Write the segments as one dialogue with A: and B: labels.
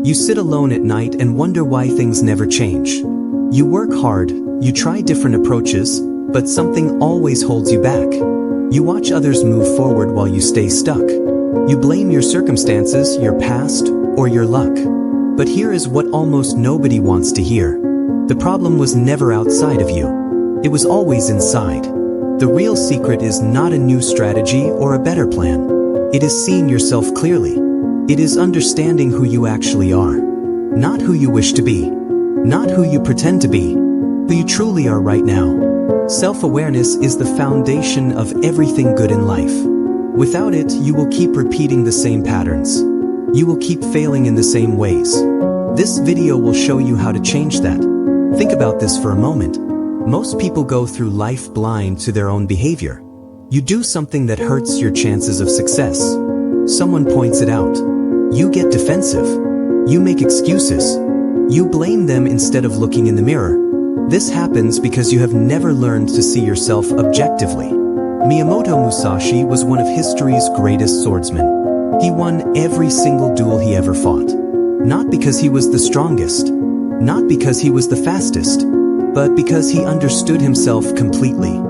A: You sit alone at night and wonder why things never change. You work hard, you try different approaches, but something always holds you back. You watch others move forward while you stay stuck. You blame your circumstances, your past, or your luck. But here is what almost nobody wants to hear. The problem was never outside of you. It was always inside. The real secret is not a new strategy or a better plan. It is seeing yourself clearly. It is understanding who you actually are. Not who you wish to be. Not who you pretend to be. Who you truly are right now. Self-awareness is the foundation of everything good in life. Without it, you will keep repeating the same patterns. You will keep failing in the same ways. This video will show you how to change that. Think about this for a moment. Most people go through life blind to their own behavior. You do something that hurts your chances of success. Someone points it out. You get defensive. You make excuses. You blame them instead of looking in the mirror. This happens because you have never learned to see yourself objectively. Miyamoto Musashi was one of history's greatest swordsmen. He won every single duel he ever fought. Not because he was the strongest. Not because he was the fastest. But because he understood himself completely.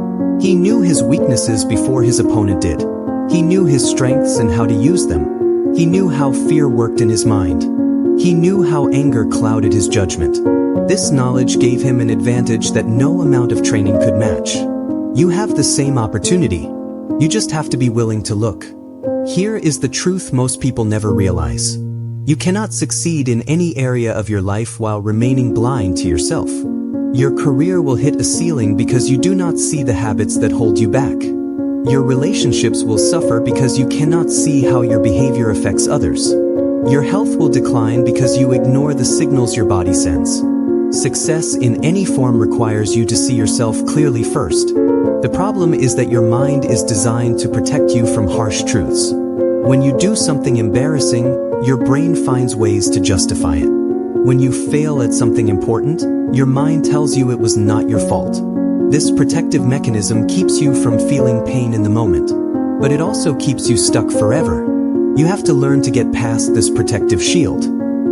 A: He knew his weaknesses before his opponent did. He knew his strengths and how to use them. He knew how fear worked in his mind. He knew how anger clouded his judgment. This knowledge gave him an advantage that no amount of training could match. You have the same opportunity. You just have to be willing to look. Here is the truth most people never realize. You cannot succeed in any area of your life while remaining blind to yourself. Your career will hit a ceiling because you do not see the habits that hold you back. Your relationships will suffer because you cannot see how your behavior affects others. Your health will decline because you ignore the signals your body sends. Success in any form requires you to see yourself clearly first. The problem is that your mind is designed to protect you from harsh truths. When you do something embarrassing, your brain finds ways to justify it. When you fail at something important, your mind tells you it was not your fault. This protective mechanism keeps you from feeling pain in the moment, but it also keeps you stuck forever. You have to learn to get past this protective shield.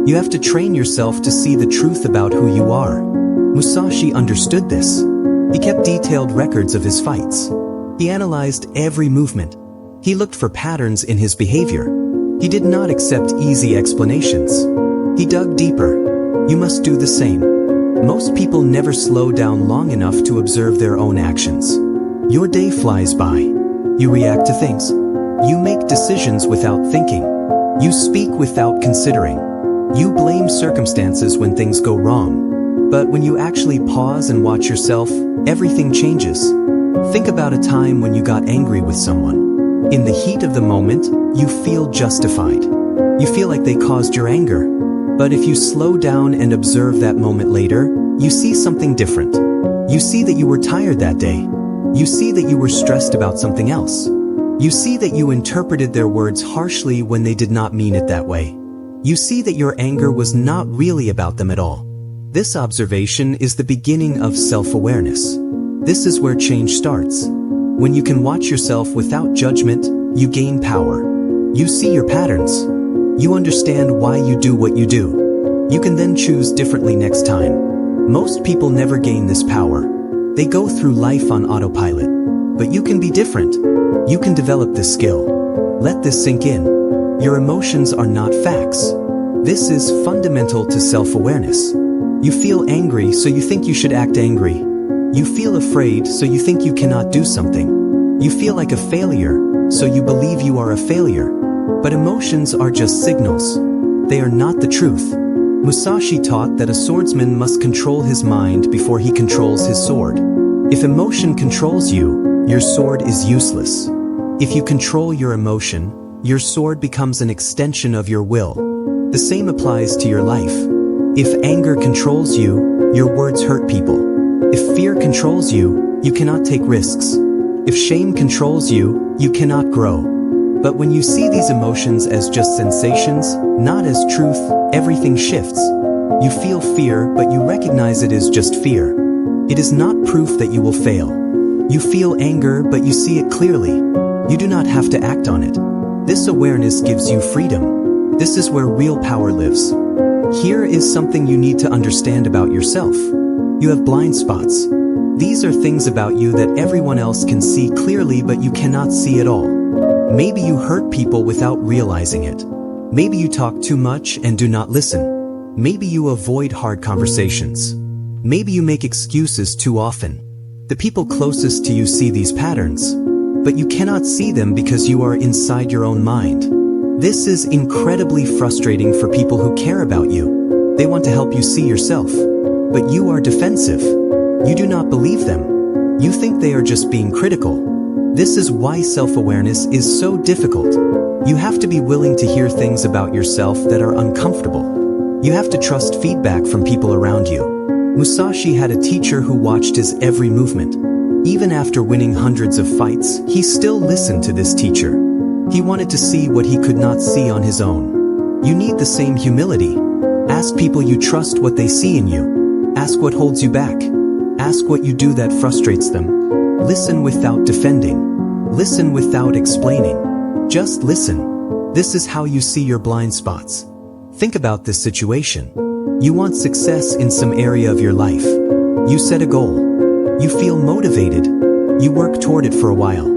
A: You have to train yourself to see the truth about who you are. Musashi understood this. He kept detailed records of his fights. He analyzed every movement. He looked for patterns in his behavior. He did not accept easy explanations. He dug deeper. You must do the same. Most people never slow down long enough to observe their own actions. Your day flies by. You react to things. You make decisions without thinking. You speak without considering. You blame circumstances when things go wrong. But when you actually pause and watch yourself, everything changes. Think about a time when you got angry with someone. In the heat of the moment, you feel justified. You feel like they caused your anger. But if you slow down and observe that moment later, you see something different. You see that you were tired that day. You see that you were stressed about something else. You see that you interpreted their words harshly when they did not mean it that way. You see that your anger was not really about them at all. This observation is the beginning of self-awareness. This is where change starts. When you can watch yourself without judgment, you gain power. You see your patterns. You understand why you do what you do. You can then choose differently next time. Most people never gain this power. They go through life on autopilot. But you can be different. You can develop this skill. Let this sink in. Your emotions are not facts. This is fundamental to self-awareness. You feel angry, so you think you should act angry. You feel afraid, so you think you cannot do something. You feel like a failure, so you believe you are a failure. But emotions are just signals. They are not the truth. Musashi taught that a swordsman must control his mind before he controls his sword. If emotion controls you, your sword is useless. If you control your emotion, your sword becomes an extension of your will. The same applies to your life. If anger controls you, your words hurt people. If fear controls you, you cannot take risks. If shame controls you, you cannot grow. But when you see these emotions as just sensations, not as truth, everything shifts. You feel fear, but you recognize it as just fear. It is not proof that you will fail. You feel anger, but you see it clearly. You do not have to act on it. This awareness gives you freedom. This is where real power lives. Here is something you need to understand about yourself. You have blind spots. These are things about you that everyone else can see clearly but you cannot see at all. Maybe you hurt people without realizing it. Maybe you talk too much and do not listen. Maybe you avoid hard conversations. Maybe you make excuses too often. The people closest to you see these patterns, but you cannot see them because you are inside your own mind. This is incredibly frustrating for people who care about you. They want to help you see yourself, but you are defensive. You do not believe them. You think they are just being critical. This is why self-awareness is so difficult. You have to be willing to hear things about yourself that are uncomfortable. You have to trust feedback from people around you. Musashi had a teacher who watched his every movement. Even after winning hundreds of fights, he still listened to this teacher. He wanted to see what he could not see on his own. You need the same humility. Ask people you trust what they see in you. Ask what holds you back. Ask what you do that frustrates them. Listen without defending. Listen without explaining. Just listen. This is how you see your blind spots. Think about this situation. You want success in some area of your life. You set a goal. You feel motivated. You work toward it for a while.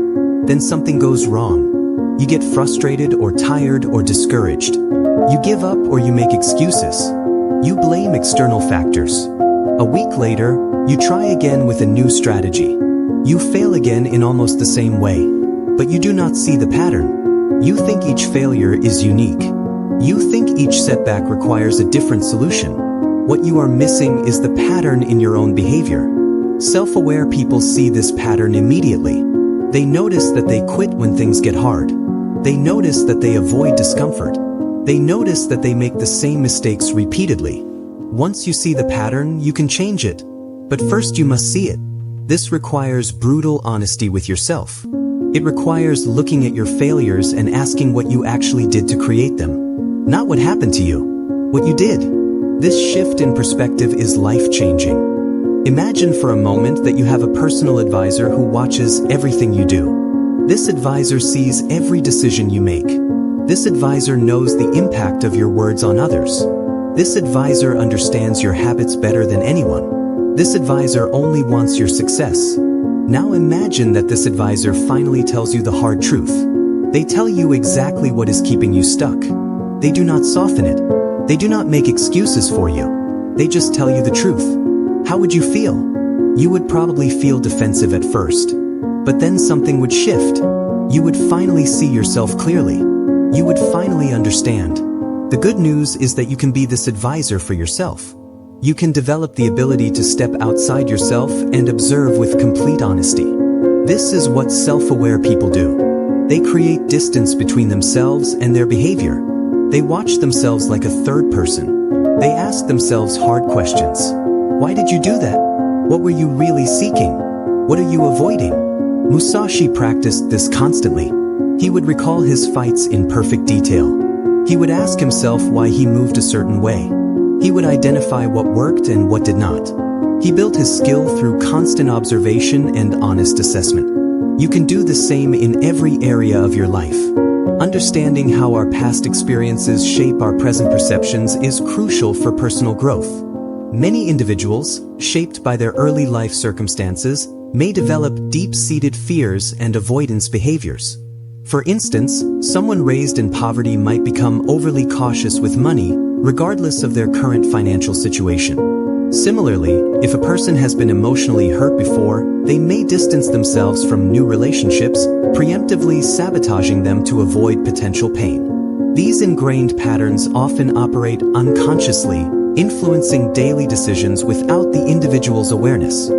A: Then something goes wrong. You get frustrated or tired or discouraged. You give up or you make excuses. You blame external factors. A week later, you try again with a new strategy. You fail again in almost the same way. But you do not see the pattern. You think each failure is unique. You think each setback requires a different solution. What you are missing is the pattern in your own behavior. Self-aware people see this pattern immediately. They notice that they quit when things get hard. They notice that they avoid discomfort. They notice that they make the same mistakes repeatedly. Once you see the pattern, you can change it. But first you must see it. This requires brutal honesty with yourself. It requires looking at your failures and asking what you actually did to create them. Not what happened to you, what you did. This shift in perspective is life-changing. Imagine for a moment that you have a personal advisor who watches everything you do. This advisor sees every decision you make. This advisor knows the impact of your words on others. This advisor understands your habits better than anyone. This advisor only wants your success. Now imagine that this advisor finally tells you the hard truth. They tell you exactly what is keeping you stuck. They do not soften it. They do not make excuses for you. They just tell you the truth. How would you feel? You would probably feel defensive at first. But then something would shift. You would finally see yourself clearly. You would finally understand. The good news is that you can be this advisor for yourself. You can develop the ability to step outside yourself and observe with complete honesty. This is what self-aware people do. They create distance between themselves and their behavior. They watch themselves like a third person. They ask themselves hard questions. Why did you do that? What were you really seeking? What are you avoiding? Musashi practiced this constantly. He would recall his fights in perfect detail. He would ask himself why he moved a certain way. He would identify what worked and what did not. He built his skill through constant observation and honest assessment. You can do the same in every area of your life. Understanding how our past experiences shape our present perceptions is crucial for personal growth. Many individuals, shaped by their early life circumstances, may develop deep-seated fears and avoidance behaviors. For instance, someone raised in poverty might become overly cautious with money, regardless of their current financial situation. Similarly, if a person has been emotionally hurt before, they may distance themselves from new relationships, preemptively sabotaging them to avoid potential pain. These ingrained patterns often operate unconsciously, influencing daily decisions without the individual's awareness.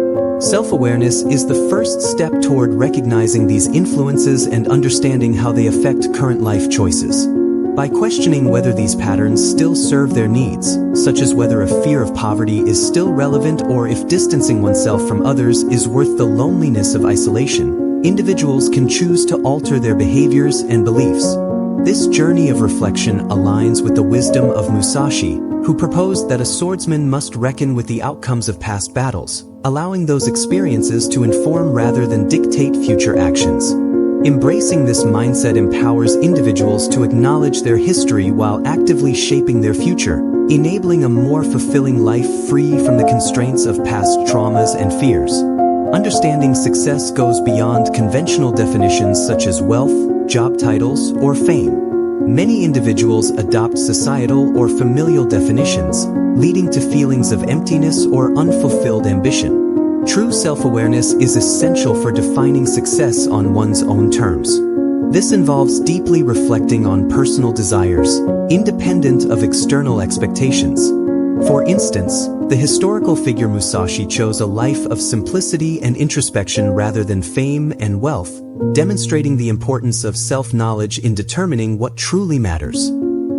A: Self-awareness is the first step toward recognizing these influences and understanding how they affect current life choices. By questioning whether these patterns still serve their needs, such as whether a fear of poverty is still relevant or if distancing oneself from others is worth the loneliness of isolation, individuals can choose to alter their behaviors and beliefs. This journey of reflection aligns with the wisdom of Musashi, who proposed that a swordsman must reckon with the outcomes of past battles, allowing those experiences to inform rather than dictate future actions. Embracing this mindset empowers individuals to acknowledge their history while actively shaping their future, enabling a more fulfilling life free from the constraints of past traumas and fears. Understanding success goes beyond conventional definitions such as wealth, job titles, or fame. Many individuals adopt societal or familial definitions, leading to feelings of emptiness or unfulfilled ambition. True self-awareness is essential for defining success on one's own terms. This involves deeply reflecting on personal desires, independent of external expectations. For instance, the historical figure Musashi chose a life of simplicity and introspection rather than fame and wealth, demonstrating the importance of self-knowledge in determining what truly matters.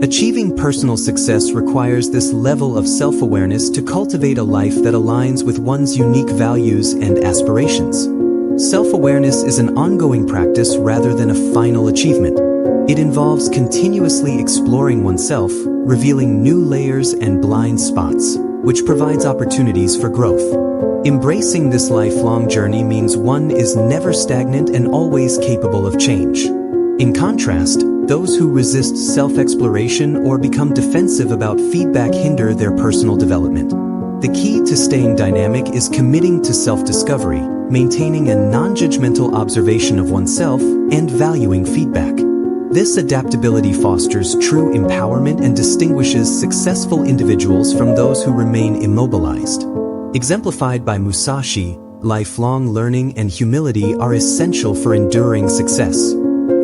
A: Achieving personal success requires this level of self-awareness to cultivate a life that aligns with one's unique values and aspirations. Self-awareness is an ongoing practice rather than a final achievement. It involves continuously exploring oneself, revealing new layers and blind spots, which provides opportunities for growth. Embracing this lifelong journey means one is never stagnant and always capable of change. In contrast, those who resist self-exploration or become defensive about feedback hinder their personal development. The key to staying dynamic is committing to self-discovery, maintaining a non-judgmental observation of oneself, and valuing feedback. This adaptability fosters true empowerment and distinguishes successful individuals from those who remain immobilized. Exemplified by Musashi, lifelong learning and humility are essential for enduring success.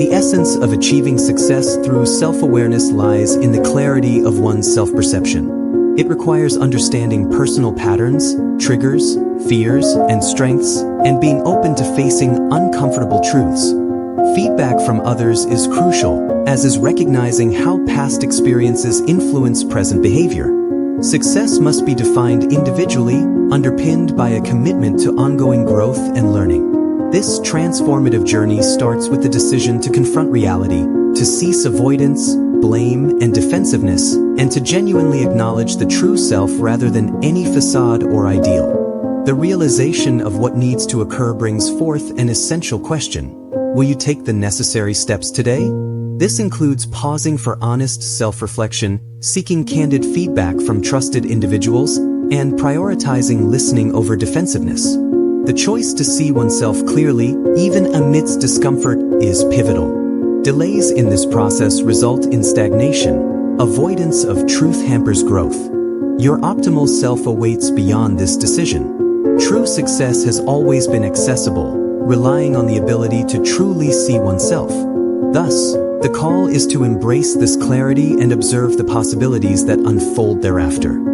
A: The essence of achieving success through self-awareness lies in the clarity of one's self-perception. It requires understanding personal patterns, triggers, fears, and strengths, and being open to facing uncomfortable truths. Feedback from others is crucial, as is recognizing how past experiences influence present behavior. Success must be defined individually, underpinned by a commitment to ongoing growth and learning. This transformative journey starts with the decision to confront reality, to cease avoidance, blame, and defensiveness, and to genuinely acknowledge the true self rather than any facade or ideal. The realization of what needs to occur brings forth an essential question. Will you take the necessary steps today? This includes pausing for honest self-reflection, seeking candid feedback from trusted individuals, and prioritizing listening over defensiveness. The choice to see oneself clearly, even amidst discomfort, is pivotal. Delays in this process result in stagnation. Avoidance of truth hampers growth. Your optimal self awaits beyond this decision. True success has always been accessible, relying on the ability to truly see oneself. Thus, the call is to embrace this clarity and observe the possibilities that unfold thereafter.